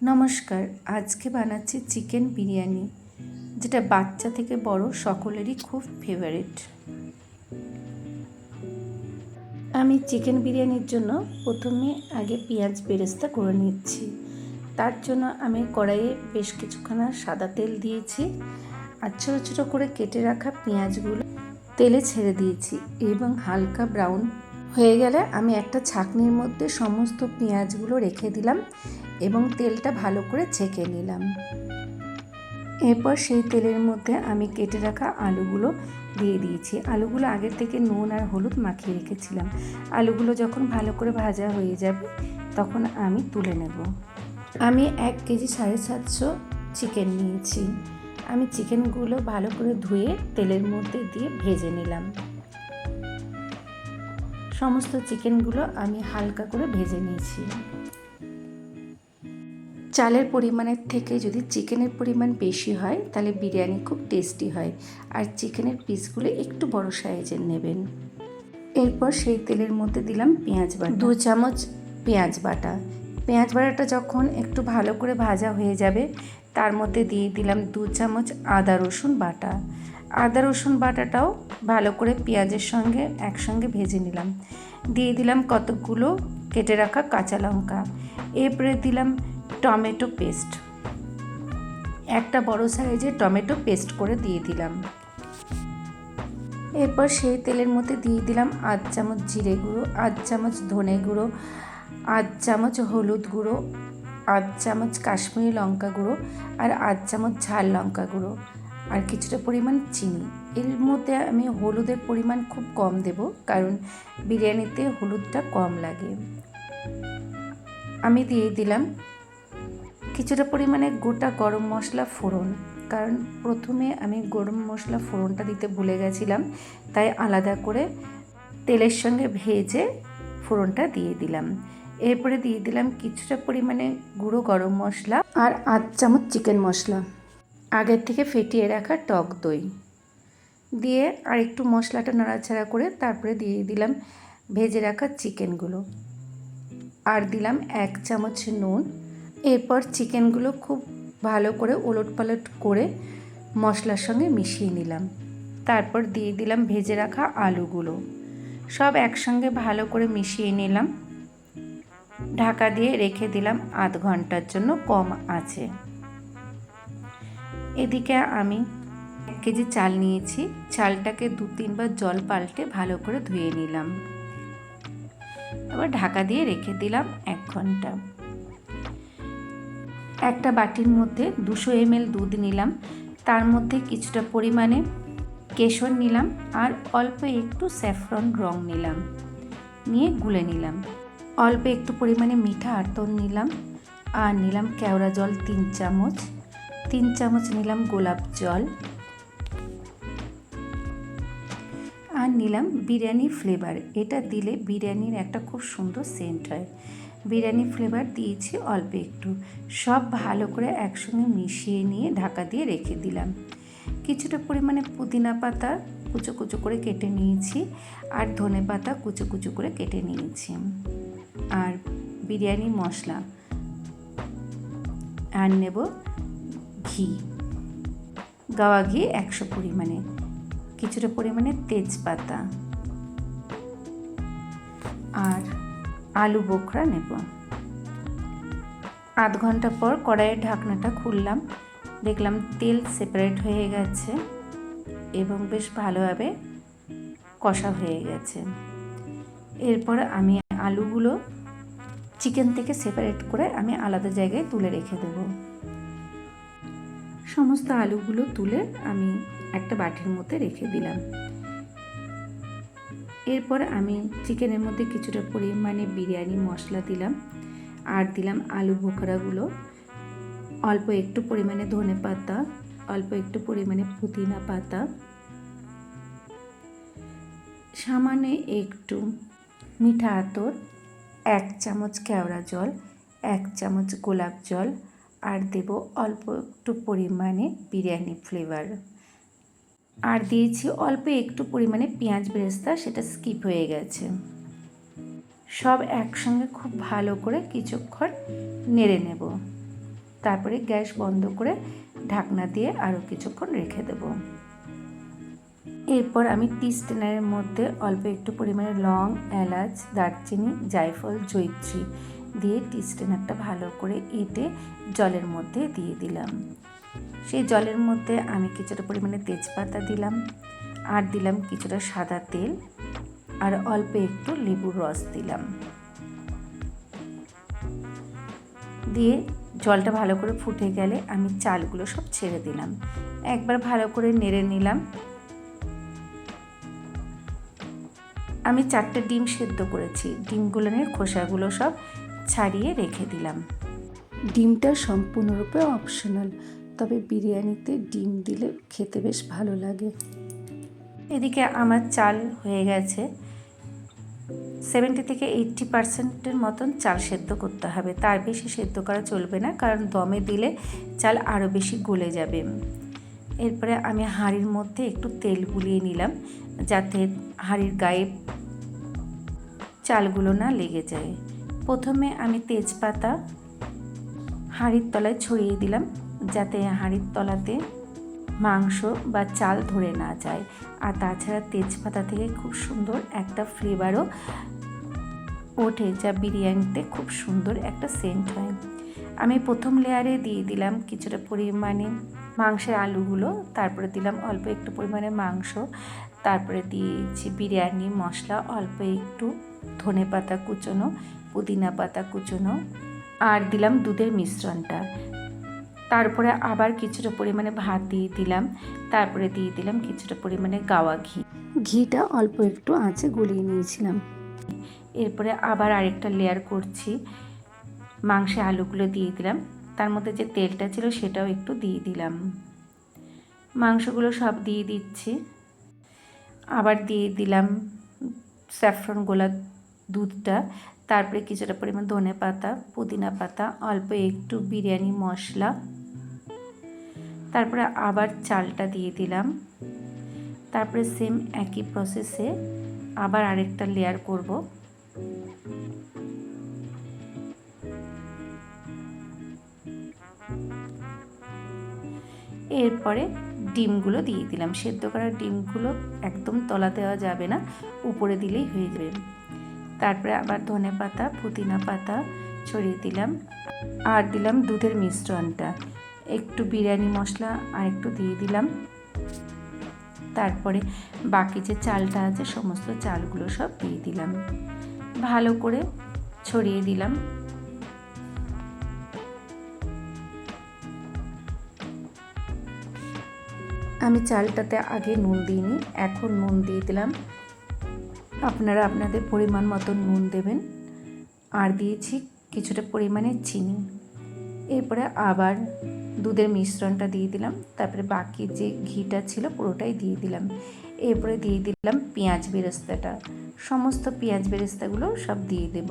নমস্কার, আজকে বানাচ্ছি চিকেন বিরিয়ানি, যেটা বাচ্চা থেকে বড় সকলেরই খুব ফেভারিট। আমি চিকেন বিরিয়ানির জন্য প্রথমে আগে পেঁয়াজ বেরেস্তা করে নিচ্ছি। তার জন্য আমি কড়াইয়ে বেশ কিছুখানা সাদা তেল দিয়েছি আর ছোটো ছোটো করে কেটে রাখা পেঁয়াজগুলো তেলে ছেড়ে দিয়েছি এবং হালকা ব্রাউন হয়ে গেলে আমি একটা ছাঁকনির মধ্যে সমস্ত পেঁয়াজগুলো রেখে দিলাম এবং তেলটা ভালো করে ছেঁকে নিলাম। এরপর সেই তেলের মধ্যে আমি কেটে রাখা আলুগুলো দিয়ে দিয়েছি। আলুগুলো আগে থেকে নুন আর হলুদ মাখিয়ে রেখেছিলাম। আলুগুলো যখন ভালো করে ভাজা হয়ে যাবে তখন আমি তুলে নেব। আমি 1 কেজি 750 চিকেন নিয়েছি। আমি চিকেনগুলো ভালো করে ধুয়ে তেলের মধ্যে দিয়ে ভেজে নিলাম। সমস্ত চিকেনগুলো আমি হালকা করে ভেজে নিয়েছি। চালের পরিমাণের থেকে যদি চিকেনের পরিমাণ বেশি হয় তাহলে বিরিয়ানি খুব টেস্টি হয়, আর চিকেনের পিসগুলো একটু বড় সাইজের নেবেন। এরপর সেই তেলের মধ্যে দিলাম পেঁয়াজ বাটা, 2 চামচ পেঁয়াজ বাটা। পেঁয়াজ বাটাটা যখন একটু ভালো করে ভাজা হয়ে যাবে তার মধ্যে দিয়ে দিলাম 2 চামচ আদা রসুন বাটা। আদা রসুন বাটাটাও ভালো করে পেঁয়াজের সঙ্গে একসঙ্গে ভেজে নিলাম। দিয়ে দিলাম কতকগুলো কেটে রাখা কাঁচা লঙ্কা। এরপরে দিলাম টমেটো পেস্ট, একটা বড় সাইজের টমেটো পেস্ট করে দিয়ে দিলাম। এরপর সেই তেলের মধ্যে দিয়ে দিলাম 8 চামচ জিরে গুঁড়ো, 8 চামচ ধনে গুঁড়ো, 8 চামচ হলুদ গুঁড়ো, 8 চামচ কাশ্মীরি লঙ্কা গুঁড়ো আর 8 চামচ ঝাল লঙ্কা গুঁড়ো আর কিছুটা পরিমাণ চিনি। এর মধ্যে আমি হলুদের পরিমাণ খুব কম দেব, কারণ বিরিয়ানিতে হলুদটা কম লাগে। আমি দিয়ে দিলাম কিছুটা পরিমাণে গোটা গরম মশলা ফোড়ন, কারণ প্রথমে আমি গরম মশলা ফোড়নটা দিতে ভুলে গেছিলাম, তাই আলাদা করে তেলের সঙ্গে ভেজে ফোড়নটা দিয়ে দিলাম। এরপরে দিয়ে দিলাম কিছুটা পরিমাণে গুঁড়ো গরম মশলা আর 8 চামচ চিকেন মশলা, আগের থেকে ফেটিয়ে রাখা টক দই দিয়ে আর একটু মশলাটা নাড়াচাড়া করে তারপরে দিয়ে দিলাম ভেজে রাখা চিকেনগুলো আর দিলাম 1 চামচ নুন। এরপর চিকেনগুলো খুব ভালো করে ওলটপালট করে মশলার সঙ্গে মিশিয়ে নিলাম। তারপর দিয়ে দিলাম ভেজে রাখা আলুগুলো, সব একসঙ্গে ভালো করে মিশিয়ে নিলাম। ঢাকা দিয়ে রেখে দিলাম আধ ঘন্টার জন্য কম আঁচে। এদিকে আমি 1 কেজি চাল নিয়েছি, চালটাকে 2-3 বার জল পাল্টে ভালো করে ধুয়ে নিলাম। এবার ঢাকা দিয়ে রেখে দিলাম 1 ঘন্টা। একটা বাটির মধ্যে 200 ml দুধ নিলাম, তার মধ্যে কিছুটা পরিমাণে কেশর নিলাম আর অল্প একটু স্যাফরন রং নিলাম, নিয়ে গুলে নিলাম। অল্প একটু পরিমাণে মিঠা আতর নিলাম আর নিলাম কেওড়া জল 3 চামচ, 3 চামচ নিলাম গোলাপ জল আর নিলাম বিরিয়ানি ফ্লেভার। এটা দিলে বিরিয়ানির একটা খুব সুন্দর সেন্ট হয়। বিরিয়ানি ফ্লেভার দিয়েছি অল্প একটু। সব ভালো করে একসঙ্গে মিশিয়ে নিয়ে ঢাকা দিয়ে রেখে দিলাম। কিছুটা পরিমাণে পুদিনা পাতা কুচো কুচো করে কেটে নিয়েছি আর ধনে পাতা কুচো কুচো করে কেটে নিয়েছি আর বিরিয়ানি মশলা আর নেব ঘি, গাওয়া ঘি 100 পরিমাণে, কিছুটা পরিমাণে তেজপাতা আর আলু বোখরা নেব। আধ ঘন্টা পর কড়াইয়ের ঢাকনাটা খুললাম, দেখলাম তেল সেপারেট হয়ে গেছে এবং বেশ ভালোভাবে কষা হয়ে গেছে। এরপর আমি আলুগুলো চিকেন থেকে সেপারেট করে আমি আলাদা জায়গায় তুলে রেখে দেব। সমস্ত আলুগুলো তুলে আমি একটা বাটির মধ্যে রেখে দিলাম। এরপর আমি চিকেনের মধ্যে কিছুটা পরিমাণে বিরিয়ানি মশলা দিলাম আর দিলাম আলু বোখরাগুলো, অল্প একটু পরিমাণে ধনে পাতা, অল্প একটু পরিমাণে পুদিনা পাতা, সামান্য একটু মিঠা আতর, 1 চামচ কেওড়া জল, 1 চামচ গোলাপ জল আর দেব অল্প একটু পরিমাণে বিরিয়ানি ফ্লেভার আর দিয়েছি অল্প একটু পরিমাণে পেঁয়াজ বেরেস্তা, সেটা স্কিপ হয়ে গেছে। সব একসঙ্গে খুব ভালো করে কিছুক্ষণ নেড়ে নেব। তারপরে গ্যাস বন্ধ করে ঢাকনা দিয়ে আরও কিছুক্ষণ রেখে দেব। এরপর আমি টি স্ট্রেনারের মধ্যে অল্প একটু পরিমাণে লং, এলাচ, দারচিনি, জায়ফল, জয়িত্রী দিয়ে টি স্ট্রেনারটা ভালো করে এঁটে জলের মধ্যে দিয়ে দিলাম। সেই জলের মধ্যে আমি কিছুটা পরিমাণে তেজপাতা দিলাম, আর দিলাম কিছুটা সাদা তেল, আর অল্প একটু লেবুর রস দিলাম। দিয়ে জলটা ভালো করে ফুটে গেলে আমি চালগুলো সব ছেড়ে দিলাম। একবার ভালো করে নেড়ে নিলাম। আমি 4টে ডিম সেদ্ধ করেছি। ডিমগুলোর খোসাগুলো সব ছাড়িয়ে রেখে দিলাম। ডিমটা সম্পূর্ণরূপে অপশনাল, তবে বিরিয়ানিতে ডিম দিলে খেতে বেশ ভালো লাগে। এদিকে আমার চাল হয়ে গেছে। 70 থেকে 80% মতন চাল সেদ্ধ করতে হবে, তার বেশি সেদ্ধ করা চলবে না, কারণ দমে দিলে চাল আরও বেশি গলে যাবে। এরপরে আমি হাঁড়ির মধ্যে একটু তেল বুলিয়ে নিলাম, যাতে হাঁড়ির গায়ে চালগুলো না লেগে যায়। প্রথমে আমি তেজপাতা হাঁড়ির তলায় ছড়িয়ে দিলাম, যাতে হাঁড়ির তলাতে মাংস বা চাল ধরে না যায়। আর তাছাড়া তেজপাতা থেকে খুব সুন্দর একটা ফ্লেভারও ওঠে, যা বিরিয়ানিতে খুব সুন্দর একটা সেন্ট হয়। আমি প্রথম লেয়ারে দিয়ে দিলাম কিছুটা পরিমাণে মাংসের আলুগুলো, তারপরে দিলাম অল্প একটু পরিমাণে মাংস, তারপরে দিয়েছি বিরিয়ানি মশলা, অল্প একটু ধনেপাতা কুচোনো, পুদিনা পাতা কুচোনো, আর দিলাম দুধের মিশ্রণটা। তারপরে আবার কিছুটা পরিমাণে ভাত দিয়ে দিলাম, তারপরে দিয়ে দিলাম কিছুটা পরিমাণে গাওয়া ঘি। ঘিটা অল্প একটু আঁচে গলিয়ে নিয়েছিলাম। এরপরে আবার আরেকটা লেয়ার করছি। মাংসে আলুগুলো দিয়ে দিলাম, তার মধ্যে যে তেলটা ছিল সেটাও একটু দিয়ে দিলাম। মাংসগুলো সব দিয়ে দিচ্ছি। আবার দিয়ে দিলাম স্যাফরন গোলা দুধটা, তারপরে কিছুটা পরিমাণ ধনে পাতা, পুদিনা পাতা, অল্প একটু বিরিয়ানি মশলা, তারপরে আবার চালটা দিয়ে দিলাম। তারপরে সেম একই প্রসেসে আবার আরেকটা লেয়ার করব। এরপরে ডিমগুলো দিয়ে দিলাম। সেদ্ধ করা ডিমগুলো একদম তলা দেওয়া যাবে না, উপরে দিলেই হয়ে যাবে। তারপরে আবার ধনে পাতা, পুদিনা পাতা ছড়িয়ে দিলাম, আর দিলাম দুধের মিশ্রণটা, একটু বিরিয়ানি মশলা আর একটু দিয়ে দিলাম। তারপরে বাকি যে চালটা আছে সমস্ত চালগুলো সব দিয়ে দিলাম, ভালো করে ছড়িয়ে দিলাম। আমি চালটাতে আগে নুন দিইনি, এখন নুন দিয়ে দিলাম। আপনারা আপনাদের পরিমাণ মতো নুন দেবেন। আর দিয়েছি কিছুটা পরিমাণে চিনি। এরপরে আবার দুধের মিশ্রণটা দিয়ে দিলাম, তারপরে বাকি যে ঘিটা ছিল পুরোটাই দিয়ে দিলাম। এরপরে দিয়ে দিলাম পেঁয়াজ বেরেস্তাটা, সমস্ত পেঁয়াজ বেরেস্তাগুলো সব দিয়ে দেব।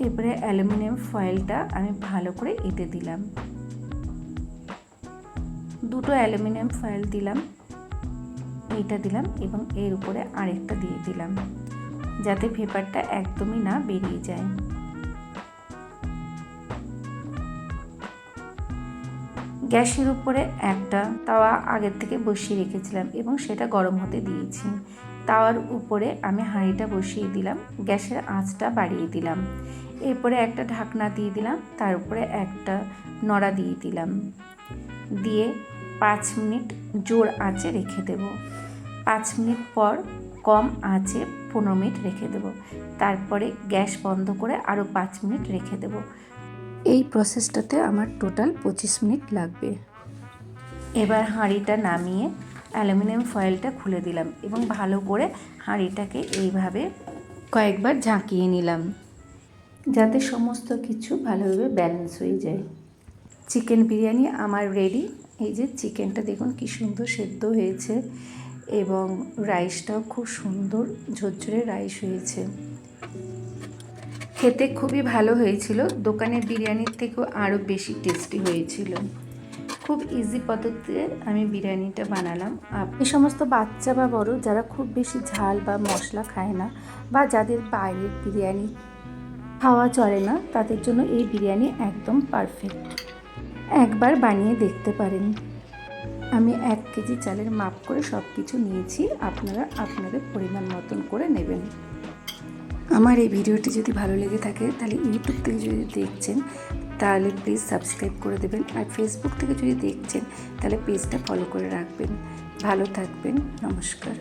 এরপরে অ্যালুমিনিয়াম ফয়েলটা আমি ভালো করে এঁটে দিলাম। দুটো অ্যালুমিনিয়াম ফয়েল দিলাম, এইটা দিলাম এবং এর উপরে আরেকটা দিয়ে দিলাম, যাতে পেপারটা একদমই না বেরিয়ে যায়। গ্যাসের উপরে একটা তাওয়া আগের থেকে বসিয়ে রেখেছিলাম এবং সেটা গরম হতে দিয়েছি। তাওয়ার উপরে আমি হাঁড়িটা বসিয়ে দিলাম, গ্যাসের আঁচটা বাড়িয়ে দিলাম। এরপরে একটা ঢাকনা দিয়ে দিলাম, তার উপরে একটা নড়া দিয়ে দিলাম, দিয়ে 5 মিনিট জোর আঁচে রেখে দেব। 5 মিনিট পর কম আঁচে 15 মিনিট রেখে দেব। তারপরে গ্যাস বন্ধ করে আরও 5 মিনিট রেখে দেব। এই প্রসেসটাতে আমার টোটাল 25 মিনিট লাগবে। এবার হাঁড়িটা নামিয়ে অ্যালুমিনিয়াম ফয়েলটা খুলে দিলাম এবং ভালো করে হাঁড়িটাকে এইভাবে কয়েকবার ঝাঁকিয়ে নিলাম, যাতে সমস্ত কিছু ভালোভাবে ব্যালেন্স হয়ে যায়। চিকেন বিরিয়ানি আমার রেডি। এই যে চিকেনটা দেখুন কি সুন্দর সেদ্ধ হয়েছে এবং রাইসটাও খুব সুন্দর ঝরঝরে রাইস হয়েছে। খেতে খুবই ভালো হয়েছিল, দোকানের বিরিয়ানির থেকেও আরও বেশি টেস্টি হয়েছিল। খুব ইজি পদ্ধতিতে আমি বিরিয়ানিটা বানালাম। এই সমস্ত বাচ্চা বা বড় যারা খুব বেশি ঝাল বা মশলা খায় না বা যাদের বাইরের বিরিয়ানি খাওয়া চলে না, তাদের জন্য এই বিরিয়ানি একদম পারফেক্ট। একবার বানিয়ে দেখতে পারেন। আমি 1 কেজি চালের মাপ করে সব কিছু নিয়েছি, আপনারা আপনাদের পরিমাণ মতন করে নেবেন। আমার এই ভিডিওটি যদি ভালো লেগে থাকে তাহলে ইউটিউব থেকে যদি দেখছেন তাহলে প্লিজ সাবস্ক্রাইব করে দেবেন, আর ফেসবুক থেকে যদি দেখছেন তাহলে পেজটা ফলো করে রাখবেন। ভালো থাকবেন, নমস্কার।